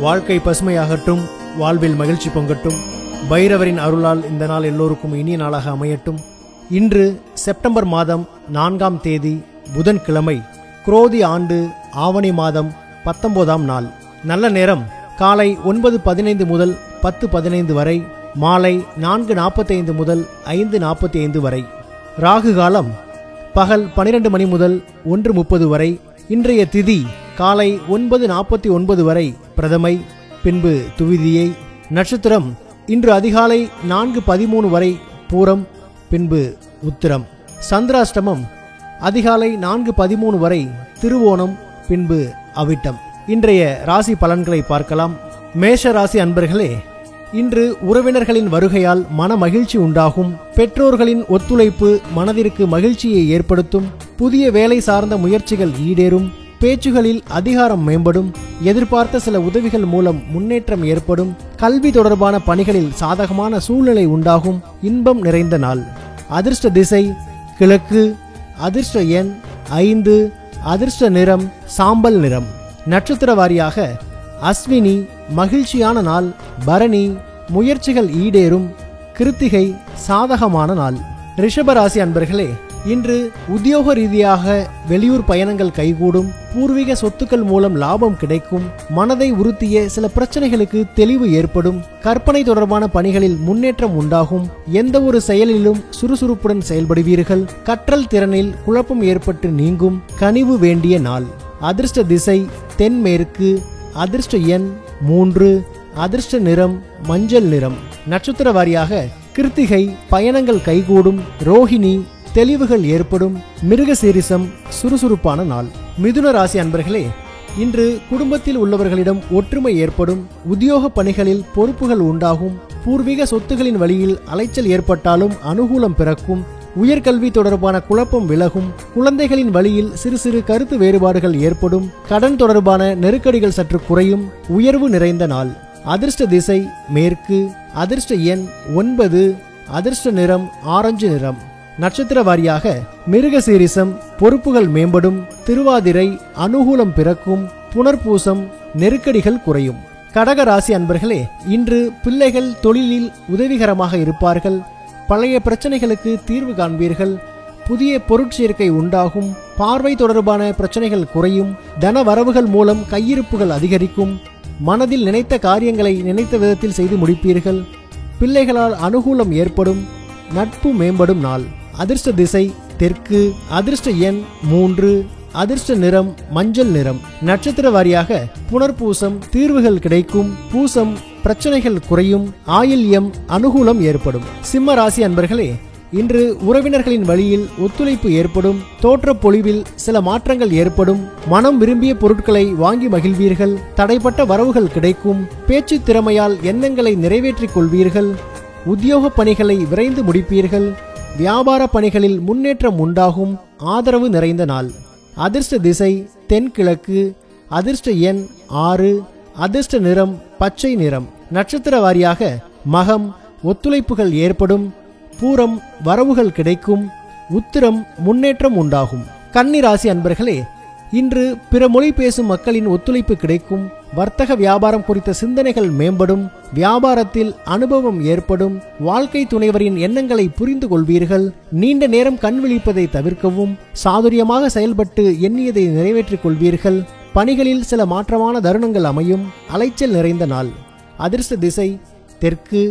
வாழ்க்கை பசுமையாகட்டும், வாழ்வில் மகிழ்ச்சி பொங்கட்டும். பைரவரின் அருளால் இந்த நாள் எல்லோருக்கும் இனிய நாளாக அமையட்டும். இன்று செப்டம்பர் மாதம் 4ஆம் தேதி புதன்கிழமை, குரோதி ஆண்டு ஆவணி மாதம் 19ஆம் நாள். நல்ல நேரம் காலை 9:15 முதல் 10:15 வரை, மாலை 4:45 முதல் 5:45 வரை. ராகு காலம் பகல் 12 மணி முதல் 1:30 வரை. இன்றைய திதி காலை 9:49 வரை பிரதமை, பின்பு துவிதியை. நட்சத்திரம் இன்று அதிகாலை 4:13 வரை பூரம், பின்பு உத்திரம். சந்திராஷ்டமம் அதிகாலை 4:13 வரை திருவோணம், பின்பு அவிட்டம். இன்றைய ராசி பலன்களை பார்க்கலாம். மேஷ ராசி அன்பர்களே, இன்று உறவினர்களின் வருகையால் மன மகிழ்ச்சி உண்டாகும். பெற்றோர்களின் ஒத்துழைப்பு மனதிற்கு மகிழ்ச்சியை ஏற்படுத்தும். புதிய வேலை சார்ந்த முயற்சிகள் ஈடேறும். பேச்சுகளில் அதிகாரம் மேம்படும். எதிர்பார்த்த சில உதவிகள் மூலம் முன்னேற்றம் ஏற்படும். கல்வி தொடர்பான பணிகளில் சாதகமான சூழ்நிலை உண்டாகும். இன்பம் நிறைந்த நாள். அதிர்ஷ்ட திசை கிழக்கு. அதிர்ஷ்ட எண் 5. அதிர்ஷ்ட நிறம் சாம்பல் நிறம். நட்சத்திர வாரியாக அஸ்வினி மகிழ்ச்சியான நாள். பரணி முயற்சிகள் ஈடேறும். கிருத்திகை சாதகமான நாள். ரிஷபராசி அன்பர்களே, இன்று உத்தியோக ரீதியாக வெளியூர் பயணங்கள் கைகூடும். பூர்வீக சொத்துக்கள் மூலம் லாபம் கிடைக்கும். மனதை உறுத்திய சில பிரச்சனைகளுக்கு தெளிவு ஏற்படும். கற்பனை தொடர்பான பணிகளில் முன்னேற்றம் உண்டாகும். எந்த ஒரு செயலிலும் சுறுசுறுப்புடன் செயல்படுவீர்கள். கற்றல் திறனில் குழப்பம் ஏற்பட்டு நீங்கும். கனிவு வேண்டிய நாள். அதிர்ஷ்ட திசை தென்மேற்கு. அதிர்ஷ்ட எண் 3. அதிர்ஷ்ட நிறம் மஞ்சள் நிறம். நட்சத்திர வாரியாக கிருத்திகை பயணங்கள் கைகூடும். ரோஹிணி தெளிவுகள் ஏற்படும். மிருகசீரிசம் சுறுசுறுப்பான நாள். மிதுன ராசி அன்பர்களே, இன்று குடும்பத்தில் உள்ளவர்களிடம் ஒற்றுமை ஏற்படும். உத்தியோக பணிகளில் பொறுப்புகள் உண்டாகும். பூர்வீக சொத்துகளின் வழியில் அலைச்சல் ஏற்பட்டாலும் அனுகூலம் பிறக்கும். உயர்கல்வி தொடர்பான குழப்பம் விலகும். குழந்தைகளின் வழியில் சிறு சிறு கருத்து வேறுபாடுகள் ஏற்படும். கடன் தொடர்பான நெருக்கடிகள் சற்று குறையும். உயர்வு நிறைந்த நாள். அதிர்ஷ்ட திசை மேற்கு. அதிர்ஷ்ட எண் 9. அதிர்ஷ்ட நிறம் ஆரஞ்சு நிறம். நட்சத்திர வாரியாக மிருகசீரிசம் பொறுப்புகள் மேம்படும். திருவாதிரை அனுகூலம் பிறக்கும். புனர்பூசம் நெருக்கடிகள் குறையும். கடக ராசி அன்பர்களே, இன்று பிள்ளைகள் தொழிலில் உதவிகரமாக இருப்பார்கள். பழைய பிரச்சனைகளுக்கு தீர்வு காண்பீர்கள். புதிய பொருட்சேர்க்கை உண்டாகும். பார்வை தொடர்பான பிரச்சனைகள் குறையும். தன வரவுகள் மூலம் கையிருப்புகள் அதிகரிக்கும். மனதில் நினைத்த காரியங்களை நினைத்த விதத்தில் செய்து முடிப்பீர்கள். பிள்ளைகளால் அனுகூலம் ஏற்படும். நட்பு மேம்படும் நாள். அதிர்ஷ்ட திசை தெற்கு. அதிர்ஷ்ட எண் 3. அதிர்ஷ்ட நிறம் மஞ்சள் நிறம். நட்சத்திர வாரியாக புனர்பூசம் தீர்வுகள் கிடைக்கும். பூசம் பிரச்சனைகள் குறையும். ஆயில்யம் அனுகூலம் ஏற்படும். சிம்ம ராசி அன்பர்களே, இன்று உறவினர்களின் வழியில் ஒத்துழைப்பு ஏற்படும். தோற்ற பொலிவில் சில மாற்றங்கள் ஏற்படும். மனம் விரும்பிய பொருட்களை வாங்கி மகிழ்வீர்கள். தடைப்பட்ட வரவுகள் கிடைக்கும். பேச்சு திறமையால் எண்ணங்களை நிறைவேற்றிக் கொள்வீர்கள். உத்தியோக பணிகளை விரைந்து முடிப்பீர்கள். வியாபார பணிகளில் முன்னேற்றம் உண்டாகும். ஆதரவு நிறைந்த நாள். அதிர்ஷ்ட திசை தென்கிழக்கு. அதிர்ஷ்ட எண் 6. அதிர்ஷ்ட நிறம் பச்சை நிறம். நட்சத்திர வாரியாக மகம் ஒத்துழைப்புகள் ஏற்படும். பூரம் வரவுகள் கிடைக்கும். உத்திரம் முன்னேற்றம் உண்டாகும். கன்னி ராசி அன்பர்களே, இன்று பிற மொழி பேசும் மக்களின் ஒத்துழைப்பு கிடைக்கும். வர்த்தக வியாபாரம் குறித்த சிந்தனைகள் மேம்படும். வியாபாரத்தில் அனுபவம் ஏற்படும். வாழ்க்கை துணைவரின் எண்ணங்களை புரிந்து கொள்வீர்கள். நீண்ட நேரம் கண் விழிப்பதை தவிர்க்கவும். சாதுரியமாக செயல்பட்டு எண்ணியதை நிறைவேற்றிக் கொள்வீர்கள். பணிகளில் சில மாற்றமான தருணங்கள் அமையும். அலைச்சல் நிறைந்த நாள். அதிர்ஷ்ட திசை தெற்கு.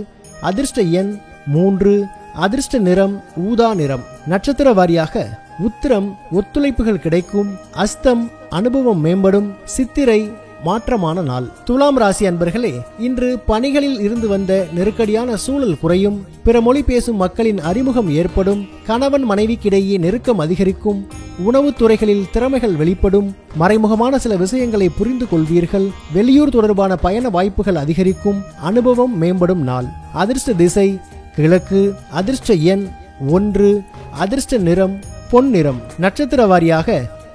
அதிர்ஷ்ட எண் 3. அதிர்ஷ்ட நிறம் ஊதா நிறம். நட்சத்திர வாரியாக உத்திரம் ஒத்துழைப்புகள் கிடைக்கும். அஸ்தம் அனுபவம் மேம்படும். சித்திரை மாற்றமான நாள். துலாம் ராசி அன்பர்களே, இன்று பணிகளில் இருந்து வந்த நெருக்கடியான சூழல் குறையும். பிற மொழி பேசும் மக்களின் அறிமுகம் ஏற்படும். கணவன் மனைவிக்கிடையே நெருக்கம் அதிகரிக்கும். உணவுத் துறைகளில் திறமைகள் வெளிப்படும். மறைமுகமான சில விஷயங்களை புரிந்து கொள்வீர்கள். வெளியூர் தொடர்பான பயண வாய்ப்புகள் அதிகரிக்கும். அனுபவம் மேம்படும் நாள். அதிர்ஷ்ட திசை கிழக்கு. அதிர்ஷ்ட எண் 1. அதிர்ஷ்ட நிறம் பொன் நிறம். நட்சத்திர வாரியாக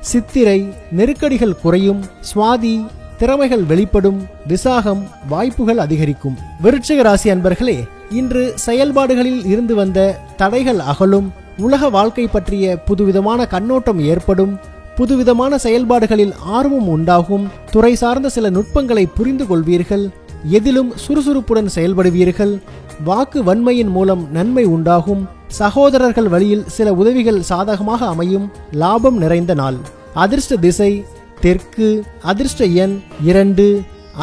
சித்திரை நெருக்கடிகள் குறையும். சுவாதி திறமைகள் வெளிப்படும். விசாகம் வாய்ப்புகள் அதிகரிக்கும். விருச்சிக ராசி அன்பர்களே, இன்று செயல்பாடுகளில் இருந்து வந்த தடைகள் அகலும். உலக வாழ்க்கை பற்றிய புதுவிதமான கண்ணோட்டம் ஏற்படும். புதுவிதமான செயல்பாடுகளில் ஆர்வம் உண்டாகும். துறை சார்ந்த சில நுட்பங்களை புரிந்து கொள்வீர்கள். எதிலும் சுறுசுறுப்புடன் செயல்படுவீர்கள். வாக்கு வன்மையின் மூலம் நன்மை உண்டாகும். சகோதரர்கள் வழியில் சில உதவிகள் சாதகமாக அமையும். லாபம் நிறைந்த நாள். அதிர்ஷ்ட திசை தெற்கு. அதிர்ஷ்ட எண் 2.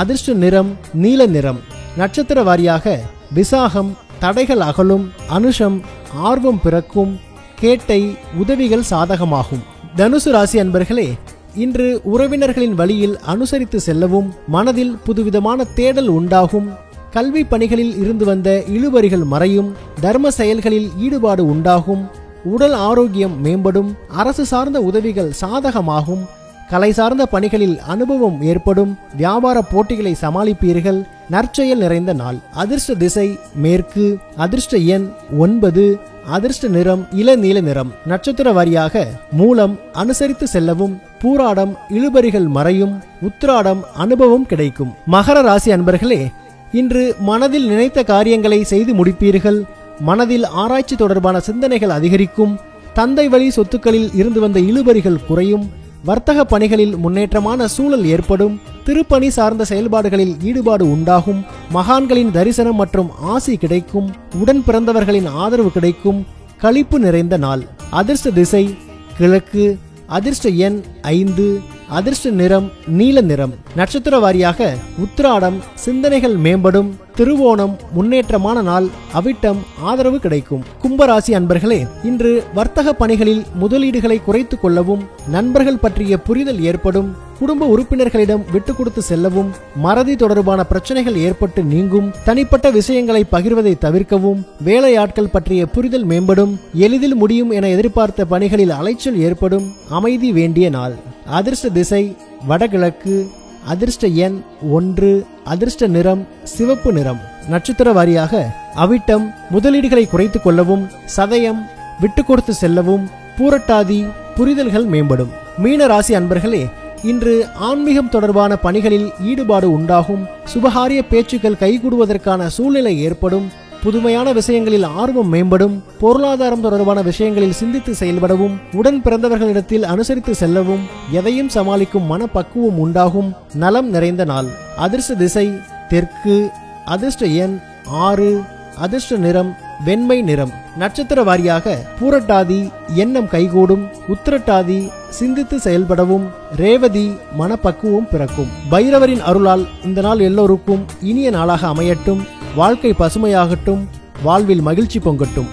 அதிர்ஷ்ட நிறம் நீல நிறம். நட்சத்திர வாரியாக விசாகம் தடைகள் அகலும். அனுஷம் ஆர்வம் பிறக்கும். கேட்டை உதவிகள் சாதகமாகும். தனுசு ராசி அன்பர்களே, இன்று உறவினர்களின் வழியில் அனுசரித்து செல்லவும் மனதில் புதுவிதமான தேடல் உண்டாகும். கல்வி பணிகளில் இருந்து வந்த இழுபறிகள் மறையும். தர்ம செயல்களில் ஈடுபாடு உண்டாகும். உடல் ஆரோக்கியம் மேம்படும். அரசு சார்ந்த உதவிகள் சாதகமாகும். கலை சார்ந்த பணிகளில் அனுபவம் ஏற்படும். வியாபார போட்டிகளை சமாளிப்பீர்கள். நற்செயல் நிறைந்த நாள். அதிர்ஷ்ட திசை மேற்கு. அதிர்ஷ்ட எண் 9. அதிர்ஷ்ட நிறம் இளநீல நிறம். நட்சத்திர வாரியாக மூலம் அனுசரித்து செல்லவும். பூராடம் இழுபறிகள் மறையும். உத்திராடம் அனுபவம் கிடைக்கும். மகர ராசி அன்பர்களே, இன்று மனதில் நினைத்த காரியங்களை செய்து முடிப்பீர்கள். மனதில் ஆராய்ச்சி தொடர்பான சிந்தனைகள் அதிகரிக்கும். தந்தை வழி சொத்துக்களில் இருந்து வந்த இழுபறிகள் குறையும். வர்த்தக பணிகளில் முன்னேற்றமான சூழல் ஏற்படும். திருப்பணி சார்ந்த செயல்பாடுகளில் ஈடுபாடு உண்டாகும். மகான்களின் தரிசனம் மற்றும் ஆசி கிடைக்கும். உடன் பிறந்தவர்களின் ஆதரவு கிடைக்கும். களிப்பு நிறைந்த நாள். அதிர்ஷ்ட திசை கிழக்கு. அதிர்ஷ்ட எண் 5. அதிர்ஷ்ட நிறம் நீல நிறம். நட்சத்திர வாரியாக உத்திராடம் சிந்தனைகள் மேம்படும். திருவோணம் முன்னேற்றமான நாள். அவிட்டம் ஆதரவு கிடைக்கும். கும்பராசி அன்பர்களே, இன்று வர்த்தக பணிகளில் முதலீடுகளை குறைத்துக் கொள்ளவும். நண்பர்கள் பற்றிய புரிதல் ஏற்படும். குடும்ப உறுப்பினர்களிடம் விட்டு கொடுத்து செல்லவும். மறதி தொடர்பான பிரச்சனைகள் ஏற்பட்டு நீங்கும். தனிப்பட்ட விஷயங்களை பகிர்வதை தவிர்க்கவும். வேலையாட்கள் பற்றிய புரிதல் மேம்படும். எளிதில் முடியும் என எதிர்பார்த்த பணிகளில் அலைச்சல் ஏற்படும். அமைதி வேண்டிய நாள். அதிர்ஷ்ட திசை வடகிழக்கு. அதிர்ஷ்ட எண் 1. அதிர்ஷ்ட நிறம் சிவப்பு நிறம். நட்சத்திர வாரியாக அவிட்டம் முதலீடுகளை குறைத்துக் கொள்ளவும். சதயம் விட்டு கொடுத்து செல்லவும். பூரட்டாதி புரிதல்கள் மேம்படும். மீன ராசி அன்பர்களே, இன்று ஆன்மீகம் தொடர்பான பணிகளில் ஈடுபாடு உண்டாகும். சுபகாரிய பேச்சுக்கள் கைகூடுவதற்கான சூழ்நிலை ஏற்படும். புதுமையான விஷயங்களில் ஆர்வம் மேம்படும். பொருளாதாரம் தொடர்பான விஷயங்களில் சிந்தித்து செயல்படவும். உடன் பிறந்தவர்களிடத்தில் அனுசரித்து செல்லவும். எதையும் சமாளிக்கும் மனப்பக்குவம் உண்டாகும். நலம் நிறைந்த நாள். அதிர்ஷ்ட திசை தெற்கு. அதிர்ஷ்ட எண் 6. அதிர்ஷ்ட நிறம் வெண்மை நிறம். நட்சத்திர வாரியாக பூரட்டாதி எண்ணம் கைகூடும். உத்திரட்டாதி சிந்தித்து செயல்படவும். ரேவதி மனப்பக்குவம் பிறக்கும். பைரவரின் அருளால் இந்த நாள் எல்லோருக்கும் இனிய நாளாக அமையட்டும். வாழ்க்கை பசுமையாகட்டும். வாழ்வில் மகிழ்ச்சி பொங்கட்டும்.